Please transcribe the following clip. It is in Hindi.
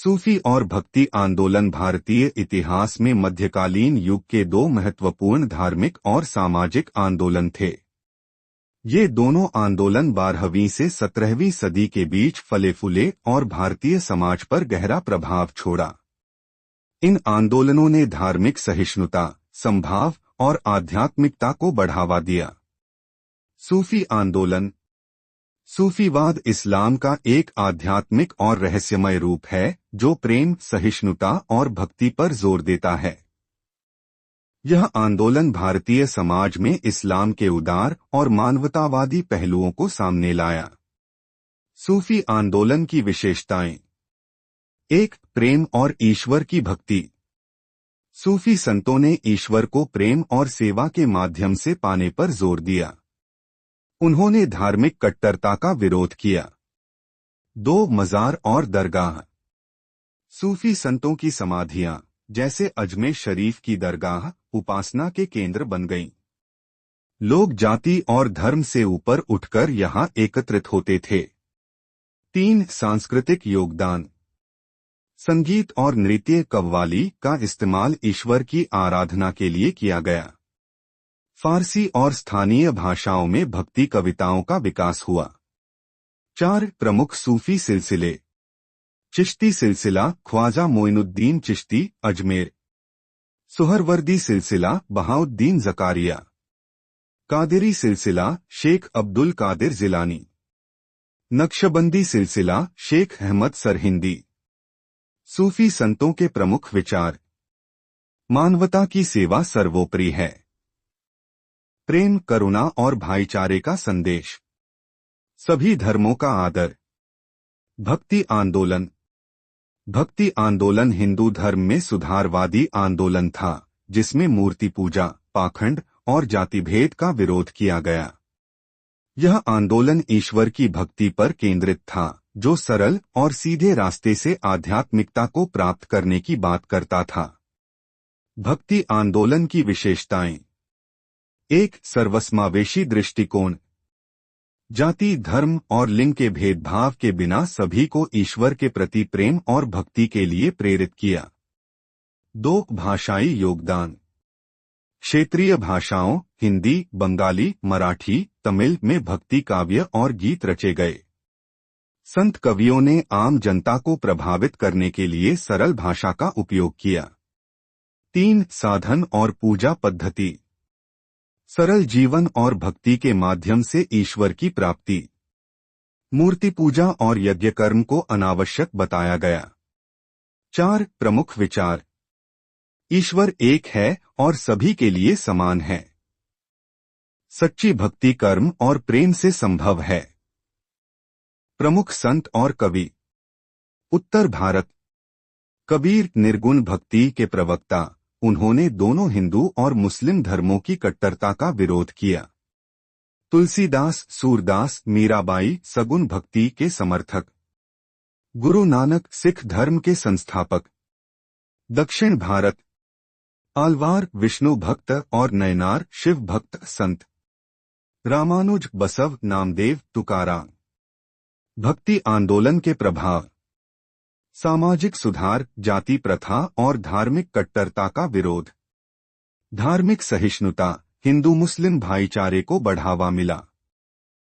सूफी और भक्ति आंदोलन भारतीय इतिहास में मध्यकालीन युग के दो महत्वपूर्ण धार्मिक और सामाजिक आंदोलन थे। ये दोनों आंदोलन 12वीं से 17वीं सदी के बीच फले फूले और भारतीय समाज पर गहरा प्रभाव छोड़ा। इन आंदोलनों ने धार्मिक सहिष्णुता, समभाव और आध्यात्मिकता को बढ़ावा दिया। सूफी आंदोलन। सूफीवाद इस्लाम का एक आध्यात्मिक और रहस्यमय रूप है जो प्रेम, सहिष्णुता और भक्ति पर जोर देता है। यह आंदोलन भारतीय समाज में इस्लाम के उदार और मानवतावादी पहलुओं को सामने लाया। सूफी आंदोलन की विशेषताएं। 1. प्रेम और ईश्वर की भक्ति। सूफी संतों ने ईश्वर को प्रेम और सेवा के माध्यम से पाने पर जोर दिया। उन्होंने धार्मिक कट्टरता का विरोध किया। 2. मजार और दरगाह। सूफी संतों की समाधियां, जैसे अजमेर शरीफ की दरगाह, उपासना के केंद्र बन गईं। लोग जाति और धर्म से ऊपर उठकर यहां एकत्रित होते थे। 3. सांस्कृतिक योगदान। संगीत और नृत्य, कव्वाली का इस्तेमाल ईश्वर की आराधना के लिए किया गया। फारसी और स्थानीय भाषाओं में भक्ति कविताओं का विकास हुआ। 4. प्रमुख सूफी सिलसिले। चिश्ती सिलसिला, ख्वाजा मोइनुद्दीन चिश्ती, अजमेर। सुहरवर्दी सिलसिला, बहाउद्दीन ज़कारिया। कादिरी सिलसिला, शेख अब्दुल कादिर जिलानी। नक्शबंदी सिलसिला, शेख अहमद सरहिंदी। सूफी संतों के प्रमुख विचार। मानवता की सेवा सर्वोपरि है। प्रेम, करुणा और भाईचारे का संदेश। सभी धर्मों का आदर। भक्ति आंदोलन। भक्ति आंदोलन हिंदू धर्म में सुधारवादी आंदोलन था जिसमें मूर्ति पूजा, पाखंड और जातिभेद का विरोध किया गया। यह आंदोलन ईश्वर की भक्ति पर केंद्रित था जो सरल और सीधे रास्ते से आध्यात्मिकता को प्राप्त करने की बात करता था। भक्ति आंदोलन की विशेषताएं। 1. सर्वसमावेशी दृष्टिकोण। जाति, धर्म और लिंग के भेदभाव के बिना सभी को ईश्वर के प्रति प्रेम और भक्ति के लिए प्रेरित किया। 2. भाषाई योगदान। क्षेत्रीय भाषाओं हिंदी, बंगाली, मराठी, तमिल में भक्ति काव्य और गीत रचे गए। संत कवियों ने आम जनता को प्रभावित करने के लिए सरल भाषा का उपयोग किया। 3. साधन और पूजा पद्धति। सरल जीवन और भक्ति के माध्यम से ईश्वर की प्राप्ति। मूर्ति पूजा और यज्ञ कर्म को अनावश्यक बताया गया। 4. प्रमुख विचार। ईश्वर एक है और सभी के लिए समान है। सच्ची भक्ति कर्म और प्रेम से संभव है। प्रमुख संत और कवि। उत्तर भारत। कबीर निर्गुण भक्ति के प्रवक्ता, उन्होंने दोनों हिंदू और मुस्लिम धर्मों की कट्टरता का विरोध किया। तुलसीदास, सूरदास, मीराबाई सगुण भक्ति के समर्थक। गुरु नानक सिख धर्म के संस्थापक। दक्षिण भारत। आलवार विष्णु भक्त और नयनार शिव भक्त संत। रामानुज, बसव, नामदेव, तुकाराम। भक्ति आंदोलन के प्रभाव। सामाजिक सुधार, जाति प्रथा और धार्मिक कट्टरता का विरोध। धार्मिक सहिष्णुता, हिंदू मुस्लिम भाईचारे को बढ़ावा मिला।